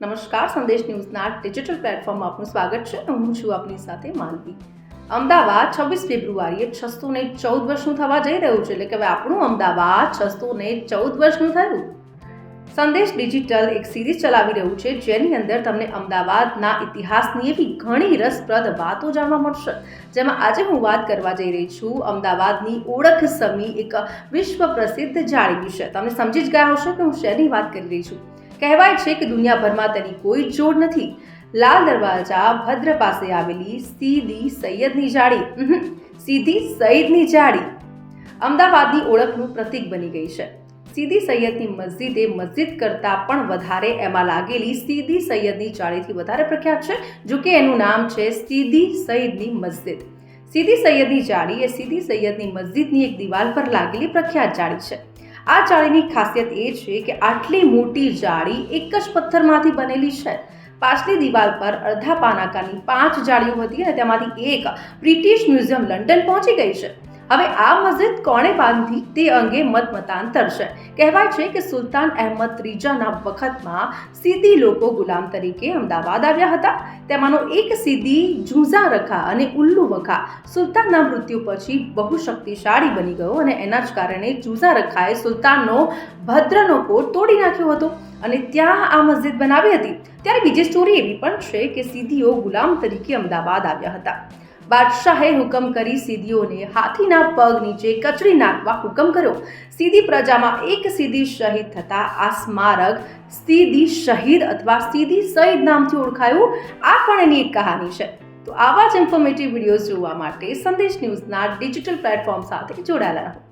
નમસ્કાર, સંદેશ ન્યૂઝના ડિજિટલ પ્લેટફોર્મમાં આપનું સ્વાગત છે. હું છું આપની સાથે માનવી. અમદાવાદ 26 ફેબ્રુઆરીએ 614 વર્ષનું થવા જઈ રહ્યું છે. એટલે કે હવે આપણું અમદાવાદ 614 વર્ષનું થયું. સંદેશ ડિજિટલ એક સિરીઝ ચલાવી રહ્યું છે, જેની અંદર તમને અમદાવાદના ઇતિહાસની એવી ઘણી રસપ્રદ વાતો જાણવા મળશે. જેમાં આજે હું વાત કરવા જઈ રહી છું અમદાવાદની ઓળખ સમી એક વિશ્વ પ્રસિદ્ધ જાળી વિશે. તમે સમજી જ ગયા હશો કે હું શેની વાત કરી રહી છું. કહેવાય છે કે દુનિયાભરમાં તેની કોઈ જોડ નથી. લાલ દરવાજા ભદ્ર પાસે આવેલી સીદી સૈયદની જાળી સીદી સઈદની જાળી અમદાવાદની ઓળખનું પ્રતીક બની ગઈ છે. સીદી સૈયદની મસ્જિદ એ મસ્જિદ કરતાં પણ વધારે એમાં લાગેલી સીદી સૈયદની જાળીથી વધારે પ્રખ્યાત છે. જો કે એનું નામ છે સીદી સઈદની મસ્જિદ. સીદી સૈયદની જાળી એ સીદી સૈયદની મસ્જિદની એક દિવાલ પર લાગેલી પ્રખ્યાત જાળી છે. આ જાળીની ખાસિયત એ છે કે આટલી મોટી જાળી એક જ પથ્થરમાંથી બનેલી છે. પાછલી દિવાલ પર અડધા પાનાકાની 5 જાળીઓ હતી અને તેમાંથી એક બ્રિટિશ મ્યુઝિયમ લંડન પહોંચી ગઈ છે. હવે આ મસ્જિદ કોણે બાંધી તે અંગે મતાંતર છે. કહેવાય છે કે સુલતાન અહેમદ ત્રીજાના વખતમાં સીદી લોકો ગુલામ તરીકે અમદાવાદ આવ્યા હતા. તેમાંનો એક સીદી જુઝા રખા અને ઉલ્લુ વખા સુલતાનના મૃત્યુ પછી બહુ શક્તિશાળી બની ગયો અને એના જ કારણે જુઝા રખાએ સુલતાનનો ભદ્રનો કોટ તોડી નાખ્યો હતો અને ત્યાં આ મસ્જિદ બનાવી હતી. ત્યારે બીજી સ્ટોરી એવી પણ છે કે સીદીઓ ગુલામ તરીકે અમદાવાદ આવ્યા હતા. બાદશાહે હુકમ કરી સીદીઓને હાથીના પગ નીચે કચડી નાખવા હુકમ કર્યો. સીદી પ્રજામાં એક સીદી શહીદ થતા આ સ્મારક સીદી શહીદ અથવા સીદી સઈદ નામથી ઓળખાયું. આ પણ એની એક કહાની છે. તો આવા જ ઇન્ફોર્મેટિવ વિડીયોઝ જોવા માટે સંદેશ ન્યૂઝના ડિજિટલ પ્લેટફોર્મ સાથે જોડાયેલા રહો.